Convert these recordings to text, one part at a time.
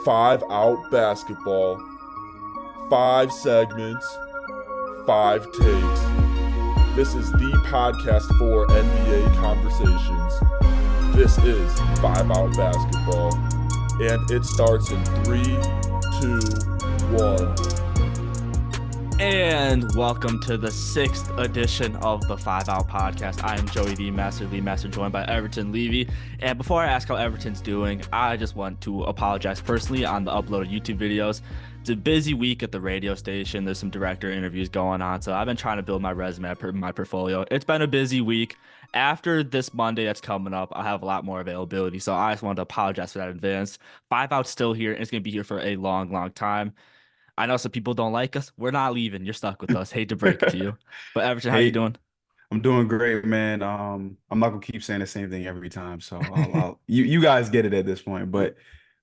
Five Out Basketball, five segments, five takes. This is the podcast for NBA conversations. This is Five Out Basketball, and it starts in 3, 2, 1. And welcome to the 6th edition of the 5 Out Podcast. I am Joey LeMaster, joined by Everton Levy. And before I ask how Everton's doing, I just want to apologize personally on the upload of YouTube videos. It's a busy week at the radio station. There's some director interviews going on, so I've been trying to build my resume, my portfolio. It's been a busy week. After this Monday that's coming up, I'll have a lot more availability, so I just wanted to apologize for that in advance. 5 Out's still here, and it's going to be here for a long, long time. I know some people don't like us. We're not leaving. You're stuck with us. Hate to break it to you. But Everton, how you Hey, doing? I'm doing great, man. I'm not gonna keep saying the same thing every time, so you guys get it at this point. But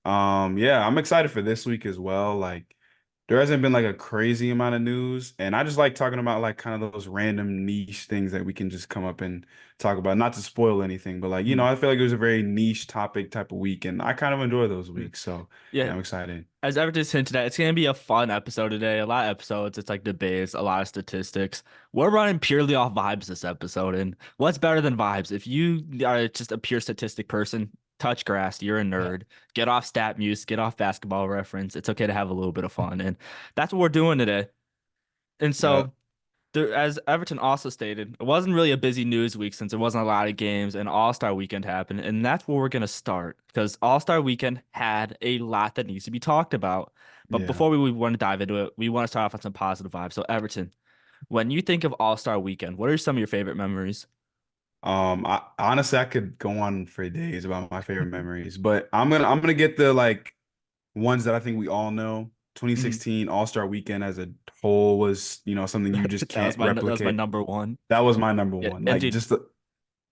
yeah, I'm excited for this week as well. Like, there hasn't been like a crazy amount of news, and I just like talking about like kind of those random niche things that we can just come up and talk about. Not to spoil anything, but like I feel like it was a very niche topic type of week, and I kind of enjoy those weeks. So Yeah, yeah, I'm excited. as Everton's hinted at, it's going to be a fun episode today. A lot of episodes. It's like debates, a lot of statistics. We're running purely off vibes this episode. And what's better than vibes? If you are just a pure statistic person, touch grass, you're a nerd. Get off stat muse, get off basketball reference. It's okay to have a little bit of fun. And that's what we're doing today. And Yeah, so as Everton also stated, it wasn't really a busy news week since there wasn't a lot of games and All-Star Weekend happened, and that's where we're gonna start because All-Star Weekend had a lot that needs to be talked about. But yeah. before we want to dive into it, we want to start off on some positive vibes. So Everton, when you think of All-Star Weekend, what are some of your favorite memories? I honestly I could go on for days about my favorite memories, but I'm gonna get the like ones that I think we all know. Mhm. 2016 All-Star Weekend as a whole was, something you just That was can't my replicate. number one. That was my number Yeah, one. and Like dude, just the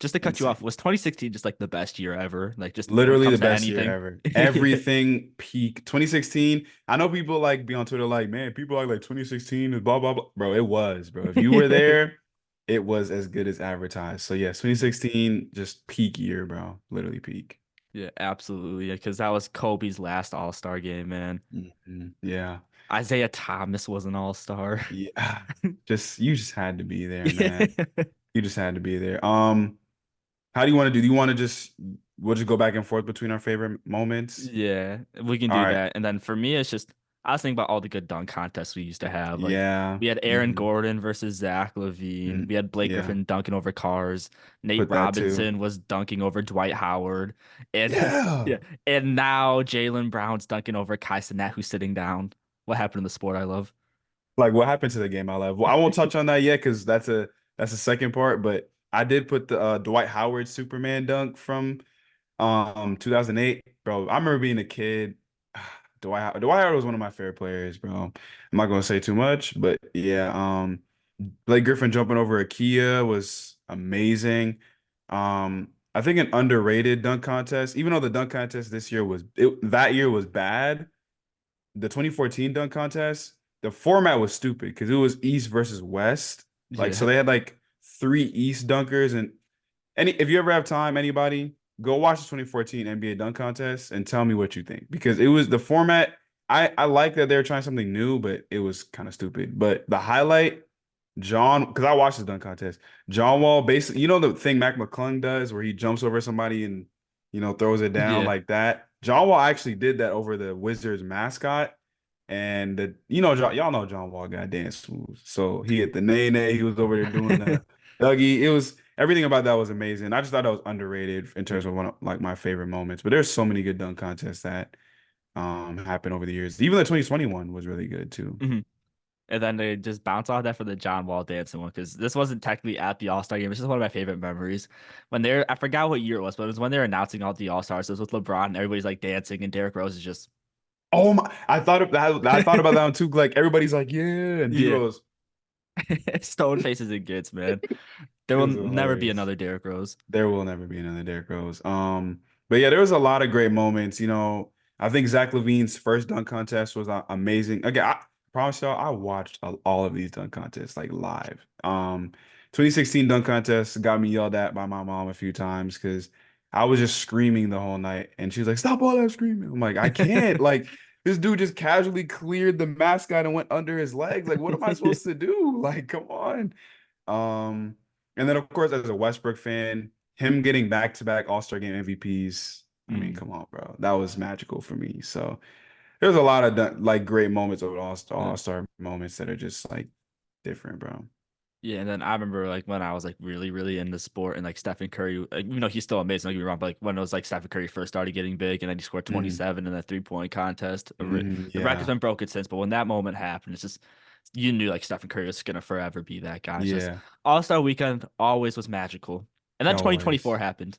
just to cut you off, insane. was 2016 just like the best year ever? Like just when it Literally the comes to best year anything. ever. Everything peak. 2016. I know people like be on Twitter like, man, people like 2016 is blah blah blah. Bro, it was, bro. If you were there, it was as good as advertised. So yes, 2016 just peak year, bro. Literally peak. Yeah, absolutely. Because that was Kobe's last All-Star game, man. Yeah. Isaiah Thomas was an all-star. Yeah. Just you just had to be there, man. You just had to be there. How do you want to do? Do you want to just we'll just go back and forth between our favorite moments? Yeah, we can All do right. that. And then for me, it's just I was thinking about all the good dunk contests we used to have. Like Yeah. we had Aaron hmm Gordon versus Zach LaVine. We had Blake Yeah. Griffin dunking over cars. Nate Put that too. Robinson was dunking over Dwight Howard. And Yeah. yeah, and now Jaylen Brown's dunking over Kai Cenat, who's sitting down. What happened in the sport I love? Like what happened to the game I love? Well, I won't touch on that yet because that's the second part, but I did put the Dwight Howard Superman dunk from 2008. Bro, I remember being a kid. Dwight Howard was one of my favorite players, bro. I'm not gonna say too much, but yeah, Blake Griffin jumping over Akia was amazing. I think an underrated dunk contest, even though the dunk contest this year that year was bad, the 2014 dunk contest, the format was stupid because it was East versus West. Like, so Yeah. they had like three East dunkers. And if you ever have time, anybody, go watch the 2014 NBA dunk contest and tell me what you think. Because it was the format. I like that they're trying something new, but it was kind of stupid. But the highlight, because I watched the dunk contest. John Wall basically, the thing Mac McClung does where he jumps over somebody and throws it down Yeah. like that. John Wall actually did that over the Wizards mascot. And y'all know John Wall got dance moves. So he hit the nay nay. He was over there doing the Dougie. It was everything about that was amazing. I just thought that was underrated in terms of one of like my favorite moments. But there's so many good dunk contests that happened over the years. Even the 2021 was really good too. Mhm. And then they just bounce off that for the John Wall dancing one because this wasn't technically at the All-Star game. It's just one of my favorite memories. When I forgot what year it was, but it was when they were announcing all the All-Stars. It was with LeBron and everybody's like dancing and Derrick Rose is just, Oh my! I thought about that one too. Like everybody's like, yeah, and D yeah, Rose. stone faces and gets, man. There It will was never be hilarious. another Derrick Rose. There will never be another Derrick Rose. But yeah, there was a lot of great moments. I think Zach Levine's first dunk contest was amazing. Again, I promise y'all, I watched all of these dunk contests like live. 2016 dunk contest got me yelled at by my mom a few times because I was just screaming the whole night, and she was like, "Stop all that screaming!" I'm like, "I can't!" Like this dude just casually cleared the mascot and went under his legs. Like, what am I supposed to do? Like, come on. Um, and then of course, as a Westbrook fan, him getting back-to-back All-Star Game MVPs. I mean, Mm. come on, bro. That was magical for me. So there's a lot of like great moments of All-Star moments that are just like different, bro. Yeah, and then I remember like when I was like really, really into sport and like Stephen Curry, like, he's still amazing, don't get me wrong, but like when it was like Stephen Curry first started getting big and then he scored Hmm 27 in that 3-point contest. The record's Yeah. been broken since, but when that moment happened, it's just you knew like Stephen Curry was gonna forever be that guy. It's just Yeah. All-Star Weekend always was magical. And then 2024 Always. happened.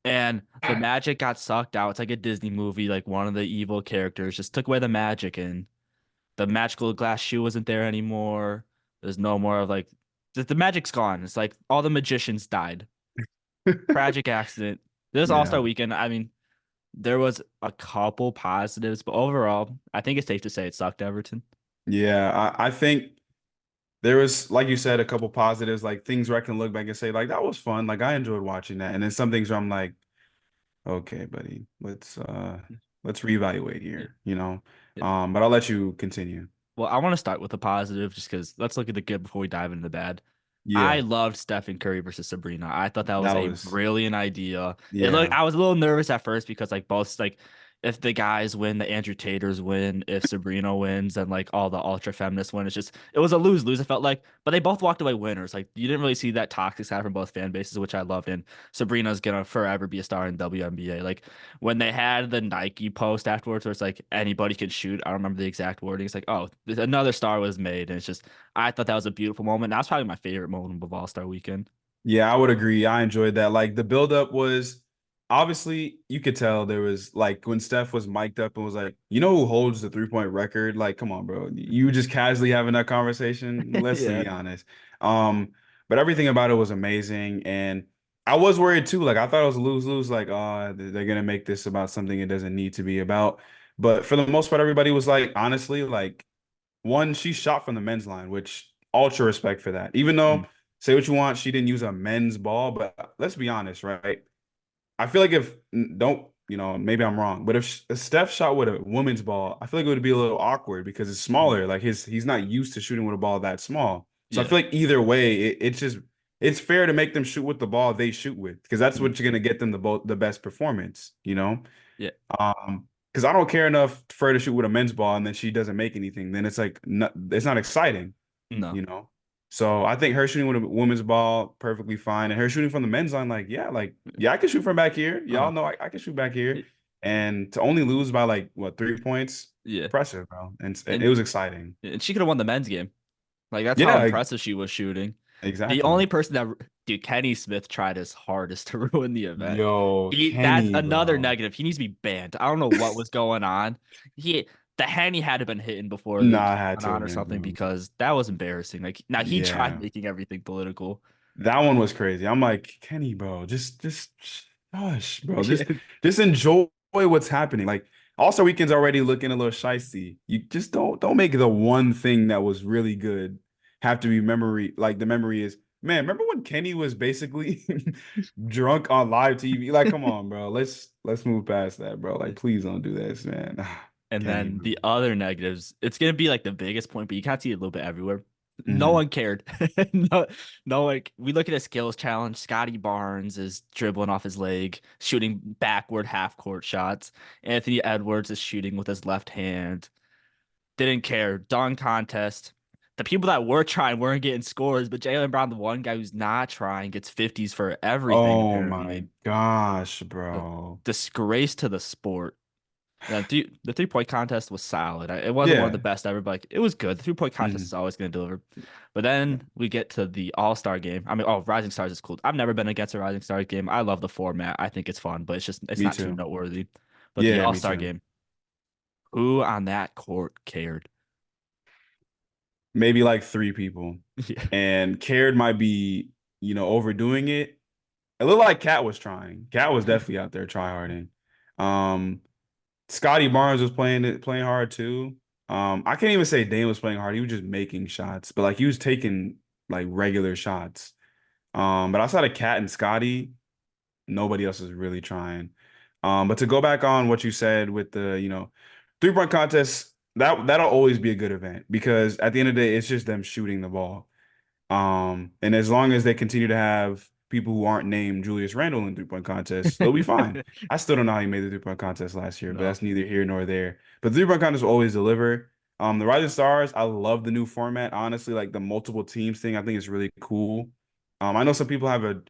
And the magic got sucked out. It's like a Disney movie, like one of the evil characters just took away the magic and the magical glass shoe wasn't there anymore. There's no more of like the magic's gone. It's like all the magicians died. Tragic accident. This Yeah. All-Star weekend, I mean, there was a couple positives, but overall, I think it's safe to say it sucked Everton. Yeah. I think there was, like you said, a couple positives, like things where I can look back and say, like, that was fun. Like I enjoyed watching that. And then some things where I'm like, okay, buddy, let's reevaluate Yeah. here, you know. Yeah. But I'll let you continue. Well, I want to start with the positive just because let's look at the good before we dive into the bad. I Yeah, loved Stephen Curry versus Sabrina. I thought that was that a was brilliant idea. It looked yeah. I was a little nervous at first because like both like if the guys win, the Andrew Taters win, if Sabrina wins, and like all the ultra feminists win, it was a lose-lose, it felt like. But they both walked away winners. Like you didn't really see that toxic side from both fan bases, which I loved. And Sabrina's gonna forever be a star in WNBA. Like when they had the Nike post afterwards where it's like anybody can shoot. I don't remember the exact wording. It's like, oh, another star was made. And it's just I thought that was a beautiful moment. That was probably my favorite moment of All-Star Weekend. Yeah, I would agree. I enjoyed that. Like the buildup was obviously you could tell there was like when Steph was mic'd up and was like, you know who holds the 3-point record? Like, come on, bro. You were just casually having that conversation. Let's Yeah. be honest. But everything about it was amazing. And I was worried too. Like I thought it was a lose-lose, like, oh, they're gonna make this about something it doesn't need to be about. But for the most part, everybody was like, honestly, like one, she shot from the men's line, which ultra respect for that. Even Mm. though, say what you want, she didn't use a men's ball, but let's be honest, right? I feel like if don't, maybe I'm wrong, but if Steph shot with a woman's ball, I feel like it would be a little awkward because it's Mm. smaller. Like he's not used to shooting with a ball that small. So I Yeah. feel like either way, it's fair to make them shoot with the ball they shoot with because that's Mm. what's gonna get them the best performance, you know? Yeah. Because I don't care enough for her to shoot with a men's ball and then she doesn't make anything. Then it's like it's not exciting, No. you know. So I think her shooting with a women's ball perfectly fine, and her shooting from the men's line, like yeah, I can shoot from back here. Uh-huh. Y'all know I can shoot back here, and to only lose by like what 3 points, Yeah. impressive, bro. And it And was exciting. and she could have won the men's game. Like that's how Yeah, impressive she was shooting. The exactly. only person that dude, Kenny Smith tried his hardest to ruin the event. Yo, That's Kenny, another bro. negative. He needs to be banned. I don't know what was going on. He the Henny had to been hitting before the Nah, I game had went to on have or been, something bro. because that was embarrassing. Like now he tried Yeah. making everything political. That one was crazy. I'm like, Kenny, bro, just gosh, bro, Yeah. just enjoy what's happening. Like All-Star Weekend's already looking a little shicey. You just don't make the one thing that was really good have to be memory. Like the memory is, man, remember when Kenny was basically drunk on live TV? Like, come on, bro. Let's move past that, bro. Like, please don't do this, man. And Kenny, then bro. the other negatives, it's gonna be like the biggest point, but you can't see it a little bit everywhere. No Mhm. one cared. No, no, like we look at a skills challenge. Scotty Barnes is dribbling off his leg, shooting backward half court shots. Anthony Edwards is shooting with his left hand. Didn't care. Dunk contest. The people that were trying weren't getting scores, but Jalen Brown, the one guy who's not trying, gets 50s for everything, Oh apparently. my gosh, A bro. disgrace to the sport. The 3-point contest was solid. It wasn't one of the Yeah. best ever, but like, it was good. The 3-point contest is Mhm. always going to deliver. But then we get to the All-Star game. I mean, oh, Rising Stars is cool. I've never been against a Rising Stars game. I love the format. I think it's fun, but it's Me not too too. noteworthy. But the Yeah, me All-Star too. game, who on that court cared? Maybe like three people. Yeah. And Cared might be, overdoing it. A little like Cat was trying. Cat was definitely out there tryharding. Um, Scotty Barnes was playing hard too. I can't even say Dame was playing hard. He was just making shots, but like he was taking like regular shots. But outside of Cat and Scotty, nobody else is really trying. But to go back on what you said with the, 3-point contest, that'll always be a good event because at the end of the day, it's just them shooting the ball. And as long as they continue to have people who aren't named Julius Randle in 3-point contests, they'll be fine. I still don't know how he made the 3-point contest last year, but No. that's neither here nor there. But the 3-point contest will always deliver. The Rising Stars, I love the new format. Honestly, like the multiple teams thing, I think it's really cool. I know some people have a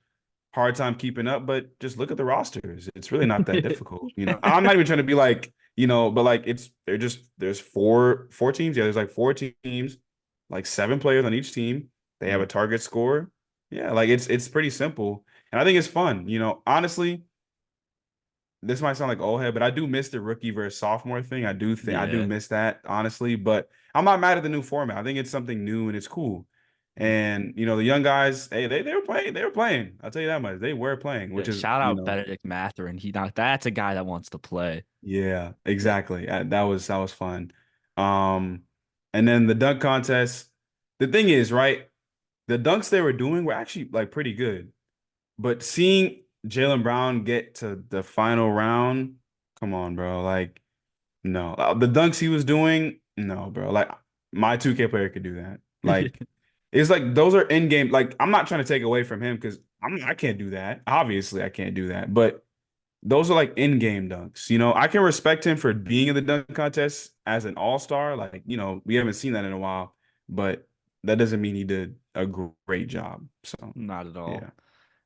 hard time keeping up, but just look at the rosters. It's really not that difficult. I'm not even trying to be like, but like there's four teams. Yeah, there's like four teams, like 7 players on each team. They have a target score. Yeah, like it's pretty simple. And I think it's fun. Honestly, this might sound like old head, but I do miss the rookie versus sophomore thing. I do think I do Yeah. miss that, honestly. But I'm not mad at the new format. I think it's something new and it's cool. And the young guys, hey, they were playing. They were playing. I'll tell you that much. They were playing, Yeah, which is, shout out Benedict Mathurin. That's a guy that wants to play. yeah, Yeah. exactly. That was fun. Um, and then the dunk contest. The thing is, right? The dunks they were doing were actually like pretty good. But seeing Jaylen Brown get to the final round, come on, bro. Like, no. The dunks he was doing, no, bro. Like, my 2K player could do that. Like, it's like those are in game. Like, I'm not trying to take away from him because I can't do that. Obviously, I can't do that. But those are like in-game dunks. I can respect him for being in the dunk contest as an all-star. Like, we haven't seen that in a while, but that doesn't mean he did a great job. So, Not at all. yeah.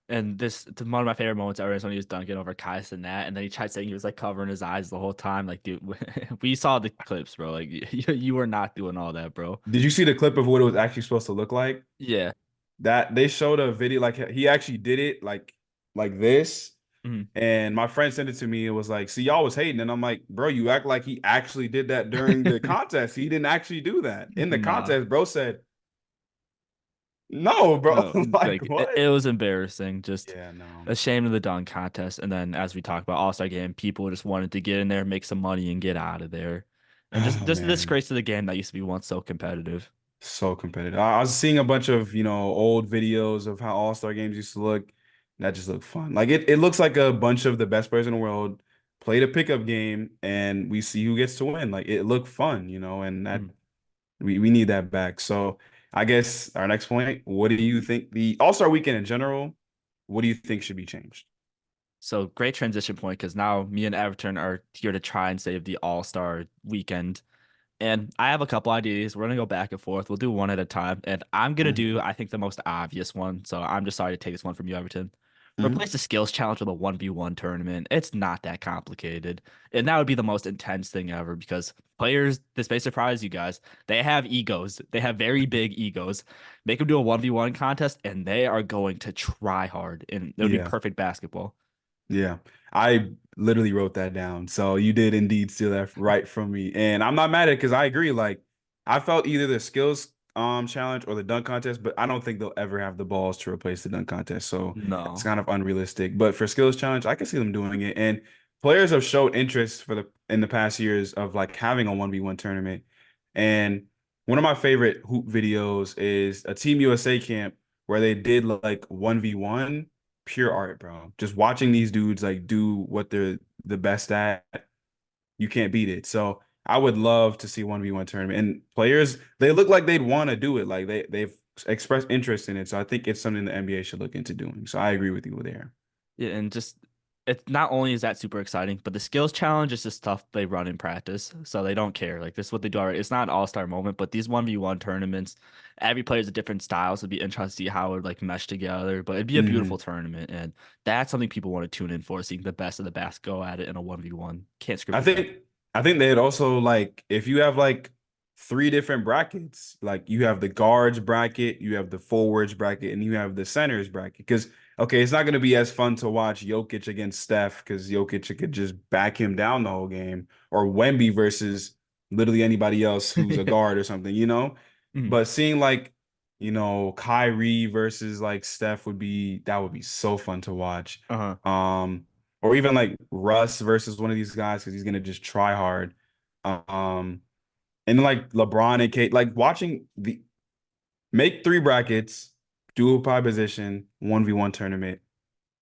And one of my favorite moments ever is when he was dunking over Kai Cenat, and then he tried saying he was like covering his eyes the whole time. Like, dude, we saw the clips, bro. Like, you were not doing all that, bro. Did you see the clip of what it was actually supposed to look like? Yeah. That they showed a video, like he actually did it like this. Mhm. And my friend sent it to me. It was like, see, y'all was hating. And I'm like, bro, you act like he actually did that during the contest. He didn't actually do that. In the Nah. contest, bro said, no, bro. No, Like, like what? it was embarrassing. Just Yeah, no. ashamed of the dunk contest. And then as we talked about All-Star game, people just wanted to get in there, make some money, and get out of there. And Oh, just a man. disgrace to the game that used to be once so competitive. So competitive. I was seeing a bunch of, old videos of how All-Star games used to look. That just looked fun. Like it looks like a bunch of the best players in the world played a pickup game and we see who gets to win. Like it looked fun, and that Mhm. we need that back. So I guess our next point, what do you think the All-Star weekend in general, what do you think should be changed? So great transition point because now me and Everton are here to try and save the All-Star weekend. And I have a couple ideas. We're gonna go back and forth. We'll do one at a time. And I'm gonna Mhm. do, I think, the most obvious one. So I'm just sorry to take this one from you, Everton. Mhm. Replace the skills challenge with a 1v1 tournament. It's not that complicated. And that would be the most intense thing ever because players, this may surprise you guys, they have egos. They have very big egos. Make them do a 1v1 contest and they are going to try hard. And it would be Yeah. perfect basketball. Yeah, I literally wrote that down. So you did indeed steal that right from me. And I'm not mad at it because I agree. Like I felt either the skills challenge or the dunk contest, but I don't think they'll ever have the balls to replace the dunk contest. So that's No. kind of unrealistic. But for skills challenge, I can see them doing it. And players have showed interest in the past years of like having a 1v1 tournament. And one of my favorite hoop videos is a Team USA camp where they did like 1v1 pure art, bro. Just watching these dudes like do what they're the best at, you can't beat it. So I would love to see 1v1 tournament. And players, they look like they'd want to do it. Like they've expressed interest in it. So I think it's something the NBA should look into doing. So I agree with you there. Yeah, and just it's not only is that super exciting, but the skills challenge is just stuff they run in practice, so they don't care. Like this is what they do already. It's not an all-star moment, but these 1v1 tournaments, every player's a different style, so it'd be interesting to see how it would like mesh together. But it'd be a beautiful Mhm. tournament, and that's something people want to tune in for, seeing the best of the best go at it in a 1v1. Can't I script it better. think I think they'd also like if you have like 3 different brackets, like you have the guards bracket, you have the forwards bracket, and you have the centers bracket. Because okay, it's not going to be as fun to watch Jokic against Steph because Jokic could just back him down the whole game, or Wemby versus literally anybody else who's a guard or something. Mhm. But seeing like Kyrie versus like Steph would be so fun to watch. Uh-huh. Um, or even like Russ versus one of these guys because he's gonna just try hard. Um, and then like LeBron and Kate, like watching the make 3 brackets, dual pie position, 1v1 tournament.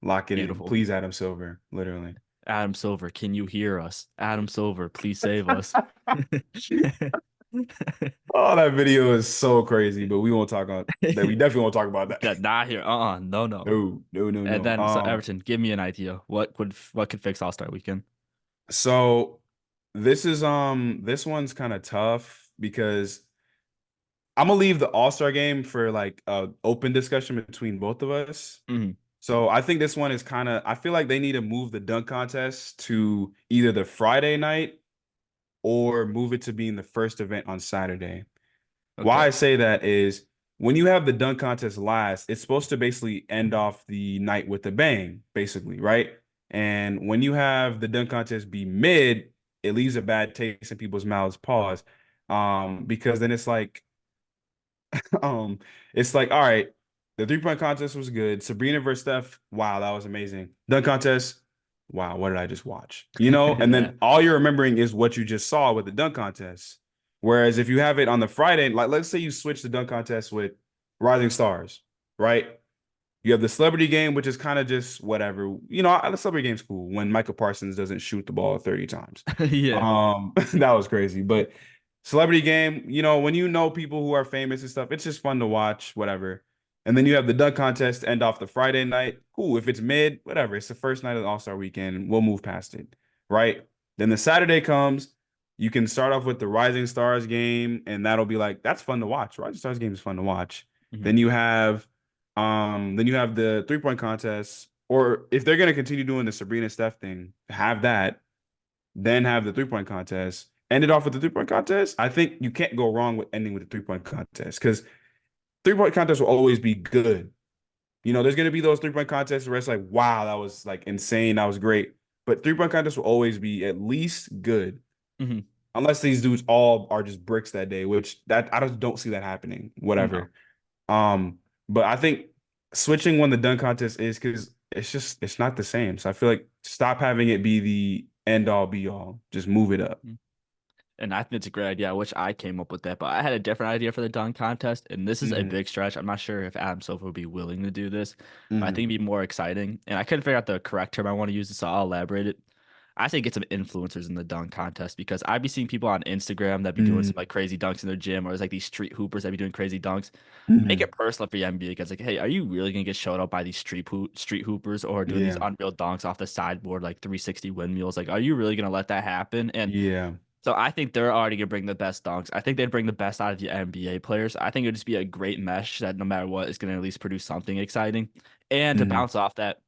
Lock it in. Beautiful. Please, Adam Silver. Literally. Adam Silver, can you hear us? Adam Silver, please save us. Oh, that video is so crazy, but we won't talk about that. We definitely won't talk about that. Not here. No, no. No, no, no, And no. then so Everton, give me an idea. What could fix All-Star Weekend? So this one's kind of tough because I'm gonna leave the All-Star game for like a open discussion between both of us. Mhm. So I think this one is kind of I feel like they need to move the dunk contest to either the Friday night or move it to being the first event on Saturday. Why Okay. I say that is when you have the dunk contest last, it's supposed to basically end off the night with a bang, basically, right? And when you have the dunk contest be mid, it leaves a bad taste in people's mouths, pause. Because then um, it's like, all right, the 3-point contest was good. Sabrina versus Steph, wow, that was amazing. Dunk contest, wow, what did I just watch? And Yeah. then all you're remembering is what you just saw with the dunk contest. Whereas if you have it on the Friday, like let's say you switch the dunk contest with Rising Stars, right? You have the celebrity game, which is kind of just whatever. The celebrity game's cool when Michael Parsons doesn't shoot the ball 30 times. Yeah. That was crazy. But celebrity game, when you know people who are famous and stuff, it's just fun to watch, whatever. And then you have the dunk contest to end off the Friday night. Cool. If it's mid, whatever. It's the first night of the All-Star weekend. We'll move past it. Right. Then the Saturday comes. You can start off with the Rising Stars game, and that'll be like, that's fun to watch. Rising Stars game is fun to watch. Mhm. Then you have the 3-point contest, or if they're gonna continue doing the Sabrina Steph thing, have that, then have the 3-point contest. End it off with the 3-point contest. I think you can't go wrong with ending with the 3-point contest because 3-point contest will always be good. There's gonna be those 3-point contests where it's like, wow, that was like insane, that was great. But 3-point contest will always be at least good, Mhm. unless these dudes all are just bricks that day, which that I just don't see that happening. No. Whatever. Um, but I think switching when the dunk contest is because it's not the same. So I feel like stop having it be the end all be all. Just move it up. And I think it's a great idea. I wish I came up with that, but I had a different idea for the dunk contest, and this is a Mm-hmm. big stretch. I'm not sure if Adam Silver would be willing to do this, but I Mm-hmm. think it'd be more exciting. And I couldn't figure out the correct term I want to use, so I'll elaborate it. I say get some influencers in the dunk contest because I'd be seeing people on Instagram that be doing some like crazy dunks in their gym, or there's like these street hoopers that be doing crazy dunks. Make Mm-hmm. it personal for the NBA because like, hey, are you really gonna get showed up by these street hoopers or doing these Yeah. unreal dunks off the sideboard like 360 windmills? Like, are you really gonna let that happen? And Yeah. so I think they're already gonna bring the best dunks. I think they'd bring the best out of the NBA players. I think it would just be a great mesh that no matter what is gonna at least produce something exciting. And to Mm-hmm. bounce off that,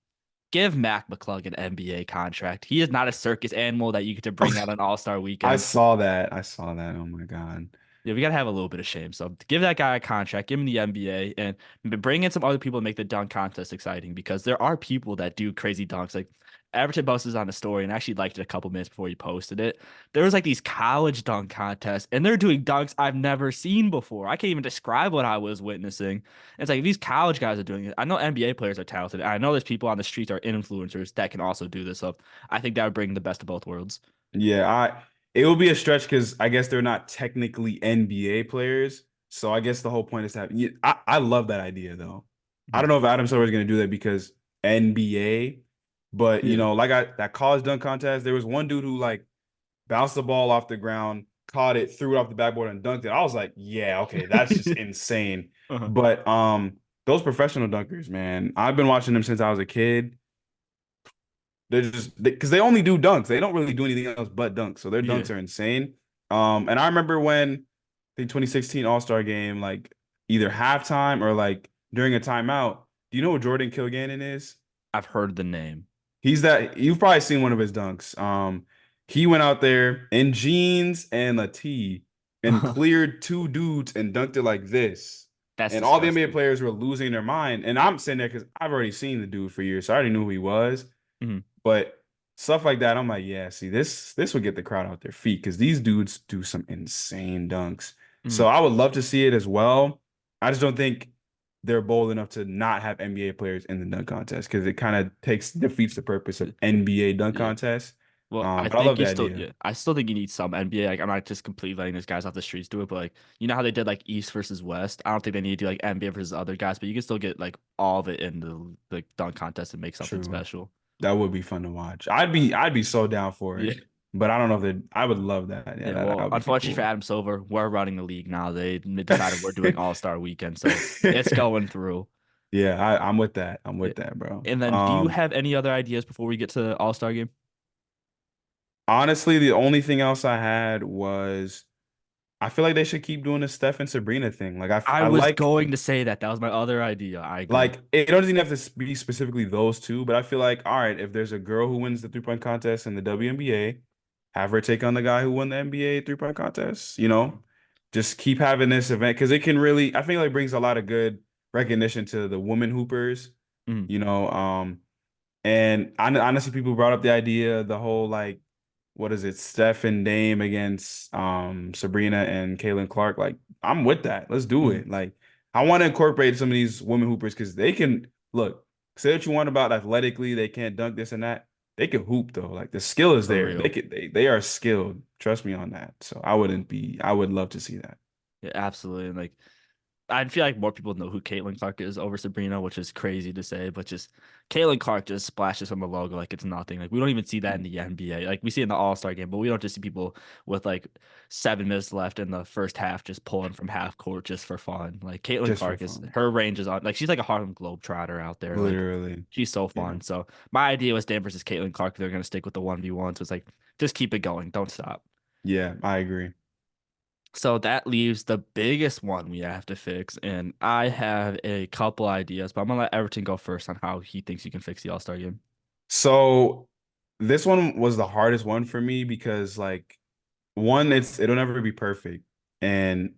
give Mac McClung an NBA contract. He is not a circus animal that you get to bring out on All-Star I weekend. saw that. I saw that. Oh my God. Yeah, we gotta have a little bit of shame. So give that guy a contract, give him the NBA, and bring in some other people to make the dunk contest exciting because there are people that do crazy dunks. Like Everton posted on a story and actually liked it a couple minutes before he posted it. There was like these college dunk contests, and they're doing dunks I've never seen before. I can't even describe what I was witnessing. It's like these college guys are doing it. I know NBA players are talented. I know there's people on the streets are influencers that can also do this. So I think that would bring the best of both worlds. Yeah, it will be a stretch because I guess they're not technically NBA players. So I guess the whole point is to have. Yeah, I love that idea though. I don't know if Adam Silver is going to do that because NBA, but Yeah. like that college dunk contest, there was one dude who like bounced the ball off the ground, caught it, threw it off the backboard, and dunked it. I was like, yeah, okay, that's just insane. Uh-huh. But those professional dunkers, man, I've been watching them since I was a kid. They're just because they only do dunks. They don't really do anything else but dunks. So their Yeah. dunks are insane. And I remember when the 2016 All-Star game, like either halftime or like during a timeout. Do you know what Jordan Kilgannon is? I've heard the name. He's that you've probably seen one of his dunks. He went out there in jeans and a tee and cleared two dudes and dunked it like this. That's And all the NBA disgusting. players were losing their mind. And I'm sitting there because I've already seen the dude for years. So I already knew who he was. Mhm. But stuff like that, I'm like, yeah, see, this would get the crowd out their feet because these dudes do some insane dunks. So Mhm. I would love to see it as well. I just don't think they're bold enough to not have NBA players in the dunk contest because it kind of defeats the purpose of NBA dunk Yeah. contest. Well, I But I think love you the still, idea. yeah, I still think you need some NBA. Like, I'm not just completely letting these guys off the streets do it, but like, you know how they did like East versus West? I don't think they need to do like NBA versus other guys, but you can still get like all of it in the dunk contest and make something True. special. That would be fun to watch. I'd be so down for Yeah. it. But I don't know if that I would love that. Yeah, Yeah. that Well, would be unfortunately for cool. Adam Silver, we're running the league now. They decided we're doing All-Star weekend, so it's going through. Yeah, I'm with that. I'm Yeah. with that, bro. And then, do you have any other ideas before we get to the All-Star game? Honestly, the only thing else I had was I feel like they should keep doing the Steph and Sabrina thing. Like I I was like going to say that. That was my other idea. I agree. like it doesn't even have to be specifically those two, but I feel like all right, if there's a girl who wins the 3-point contest in the WNBA, have her take on the guy who won the NBA 3-point contest, just keep having this event because it can really I think like brings a lot of good recognition to the women hoopers, Mm, you know. And honestly, people brought up the idea, the whole like, what is it, Steph and Dame against Sabrina and Caitlin Clark. Like, I'm with that. Let's do mm, it. Like, I want to incorporate some of these women hoopers because they can look. Say what you want about athletically, they can't dunk this and that. They can hoop though. Like the skill is for there. They real. could they are skilled. Trust me on that. So I would love to see that. Yeah, absolutely. And like, I feel like more people know who Caitlin Clark is over Sabrina, which is crazy to say, but just Caitlin Clark just splashes from the logo like it's nothing. Like we don't even see that in the NBA. Like we see it in the All-Star game, but we don't just see people with like 7 minutes left in the first half just pulling from half court just for fun. Like Caitlin Just for Clark is fun. her range is on. Like she's like a Harlem Globetrotter out there. Like Literally. she's so Yeah. fun. So my idea was Dan versus Caitlin Clark. They're gonna stick with the 1v1. So it's like just keep it going. Don't stop. Yeah, I agree. So that leaves the biggest one we have to fix, and I have a couple ideas, but I'm gonna let Everton go first on how he thinks you can fix the All-Star game. So this one was the hardest one for me because like one, it'll never be perfect. And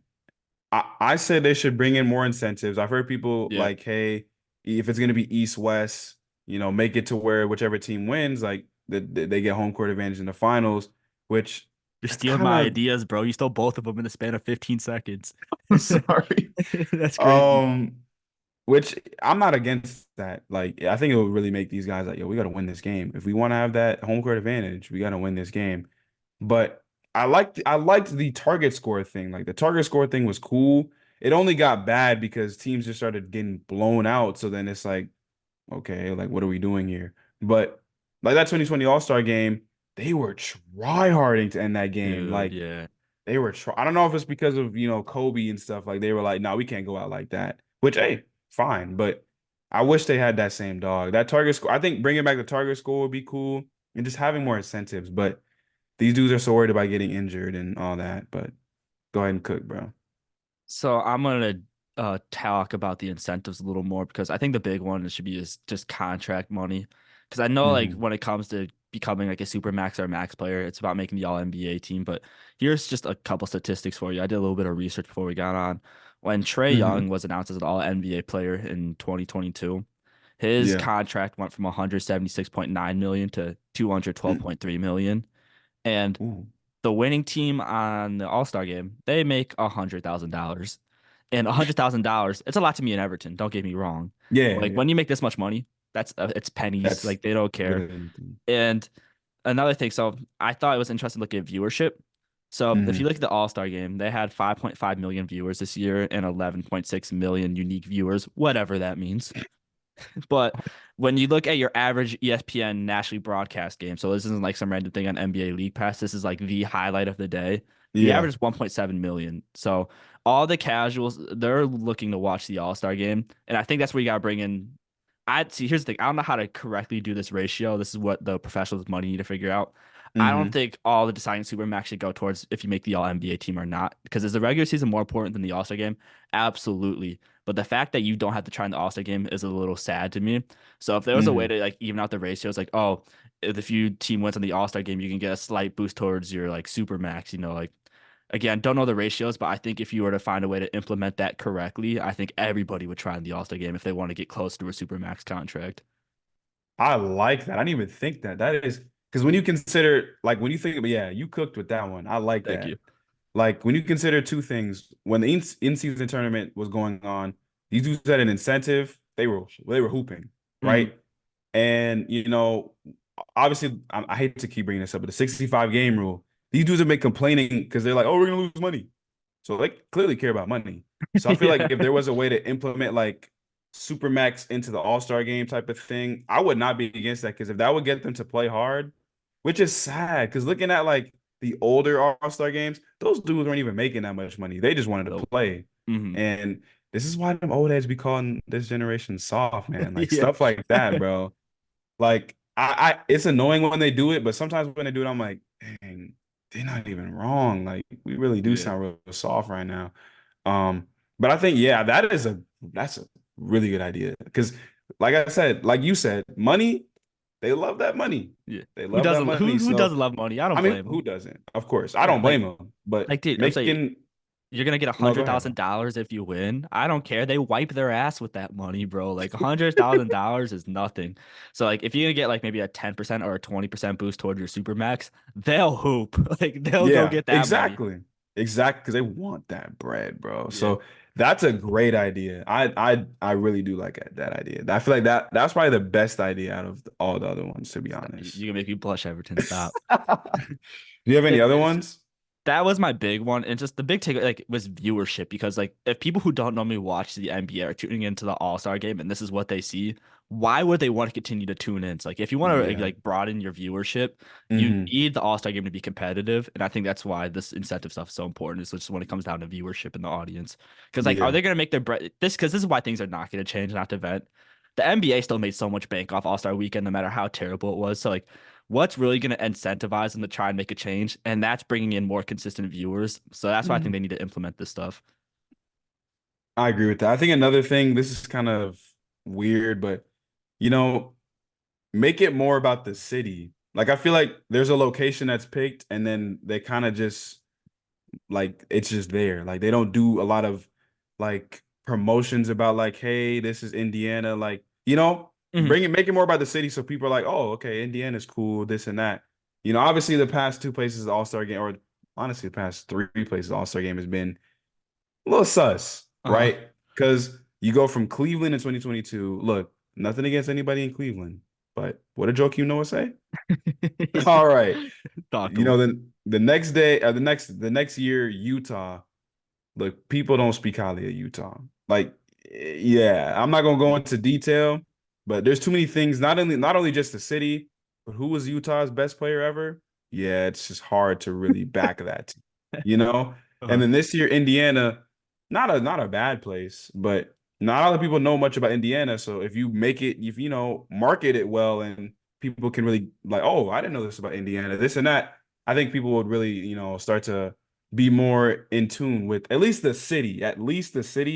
I said they should bring in more incentives. I've heard people Yeah, like, hey, if it's gonna be East-West, make it to where whichever team wins, like they get home court advantage in the finals, which you're that's stealing kind my of ideas, bro. You stole both of them in the span of 15 seconds. sorry. That's crazy. Um, which I'm not against that. Like, I think it would really make these guys like, yo, we got to win this game. If we want to have that home court advantage, we got to win this game. But I liked the target score thing. Like the target score thing was cool. It only got bad because teams just started getting blown out. So then it's like, okay, like what are we doing here? But like that 2020 All-Star game, they were try harding to end that game. Dude, Like yeah. they were I don't know if it's because of, Kobe and stuff. Like they were like, no, we can't go out like that. Which, hey, fine. But I wish they had that same dog. That target score, I think bringing back the target score would be cool and just having more incentives. But these dudes are so worried about getting injured and all that. But go ahead and cook, bro. So I'm gonna talk about the incentives a little more because I think the big one should be is just contract money. Because I know like Hmm. when it comes to becoming like a super max or max player, it's about making the all NBA team. But here's just a couple statistics for you. I did a little bit of research before we got on. When Trey Hmm. Young was announced as an all NBA player in 2022, his Yeah. contract went from 176.9 million to 212.3 million. And Ooh. the winning team on the All-Star game, they make $100,000. And $100,000, it's a lot to me in Everton, don't get me wrong. Yeah, Like yeah. when you make this much money, that's it's pennies, That's like they don't care. literally. And another thing, so I thought it was interesting to look at viewership. So if you Hmm. look at the All-Star game, they had 5.5 million viewers this year and 11.6 million unique viewers, whatever that means. But when you look at your average ESPN nationally broadcast game, so this isn't like some random thing on NBA League Pass. This is like the highlight of the day. The Yeah. average is 1.7 million. So all the casuals, they're looking to watch the All-Star game. And I think that's where you gotta bring in. I see, here's the thing. I don't know how to correctly do this ratio. This is what the professionals with money need to figure out. I don't Hmm. think all the deciding supermax should go towards if you make the all NBA team or not. Because is the regular season more important than the All-Star game? Absolutely. But the fact that you don't have to try in the All-Star game is a little sad to me. So if there was a way Hmm. to like even out the ratios, like, oh, if you team wins in the All-Star game, you can get a slight boost towards your like super max, like again, don't know the ratios, but I think if you were to find a way to implement that correctly, I think everybody would try in the All-Star game if they want to get close to a super max contract. I like that. I didn't even think that. That is because when you consider, like, when you think, yeah, you cooked with that one. I like Thank that. you. Like, when you consider two things, when the in-season tournament was going on, these dudes had an incentive. They were hooping, Mhm. right? And obviously, I hate to keep bringing this up, but the 65 game rule, these dudes have been complaining because they're like, oh, we're gonna lose money. So they clearly care about money. So I feel like if there was a way to implement like Supermax into the All-Star game type of thing, I would not be against that because if that would get them to play hard, which is sad because looking at like the older All-Star games, those dudes weren't even making that much money. They just wanted to play. Mm-hmm. And this is why them old heads be calling this generation soft, man. Like Yeah. stuff like that, bro. Like it's annoying when they do it, but sometimes when they do it, I'm like, dang, they're not even wrong. Like we really do Yeah. sound real soft right now. But I think, yeah, that's a really good idea. Because like I said, like you said, money, they love that money. Yeah. They Who love that doesn't money. who So doesn't love money? I don't I mean, blame who them. doesn't? Of course. I Yeah, don't blame them. But dude, I'm saying making you're gonna get no, go ahead. $100,000 if you win. I don't care. They wipe their ass with that money, bro. Like $100,000 is nothing. So like if you're gonna get like maybe a 10% or a 20% boost toward your super max, they'll hoop. Like they'll go Yeah, get that money. exactly. Exactly. Because they want that bread, bro. Yeah. So that's a great idea. I really do like that idea. I feel like that's probably the best idea out of all the other ones, to be honest. You can make me blush, Everton. Stop. Do you have any It other is. ones? That was my big one, and just the big take like was viewership because like if people who don't normally watch the NBA are tuning into the All-Star game and this is what they see, why would they want to continue to tune in? So like if you want to Yeah. like broaden your viewership, you Hmm. need the All-Star game to be competitive, and I think that's why this incentive stuff is so important. Is just when it comes down to viewership in the audience, because like are Yeah. they going to make their bread this? Because this is why things are not going to change, not to vent. The NBA still made so much bank off All-Star weekend, no matter how terrible it was. So like what's really going to incentivize them to try and make a change, and that's bringing in more consistent viewers. So that's why I think they need to implement this stuff. I agree with that. I think another thing, this is kind of weird, but you know, make it more about the city. Like I feel like there's a location that's picked and then they kind of just like it's just there. Like they don't do a lot of like promotions about like, hey, this is Indiana. Like, Mhm. make it more about the city so people are like, oh, okay, Indiana's cool, this and that. Obviously the past two places the All-Star game, or honestly the past three places the All-Star game has been a little sus, Uh-huh. right? Because you go from Cleveland in 2022. Look, nothing against anybody in Cleveland, but what did Joakim Noah say? All right. Talk to him. The next day, the next year, Utah. Look, people don't speak highly of Utah. Like, yeah, I'm not gonna go into detail, but there's too many things. Not only just the city, but who was Utah's best player ever? Yeah, it's just hard to really back that, you know. And Uh-huh. then this year, Indiana, not a bad place, but not a lot of people know much about Indiana. So if you make it, if market it well, and people can really like, oh, I didn't know this about Indiana, this and that. I think people would really, start to be more in tune with at least the city.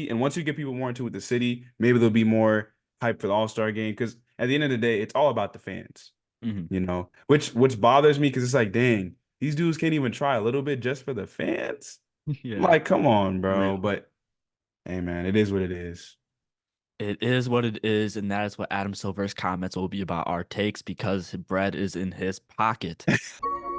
And once you get people more in tune with the city, maybe they'll be more hyped for the All-Star game. Because at the end of the day, it's all about the fans, Mhm. which bothers me because it's like, dang, these dudes can't even try a little bit just for the fans. Yeah, Like, come on, bro. real. But hey, man, it is what it is. It is what it is, and that is what Adam Silver's comments will be about our takes because bread is in his pocket.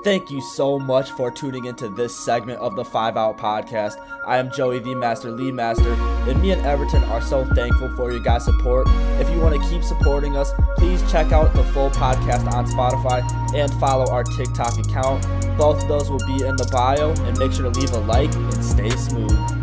Thank you so much for tuning into this segment of the 5 Out Podcast. I am Joey the Master LeMaster, and me and Everton are so thankful for your guys' support. If you want to keep supporting us, please check out the full podcast on Spotify and follow our TikTok account. Both of those will be in the bio, and make sure to leave a like and stay smooth.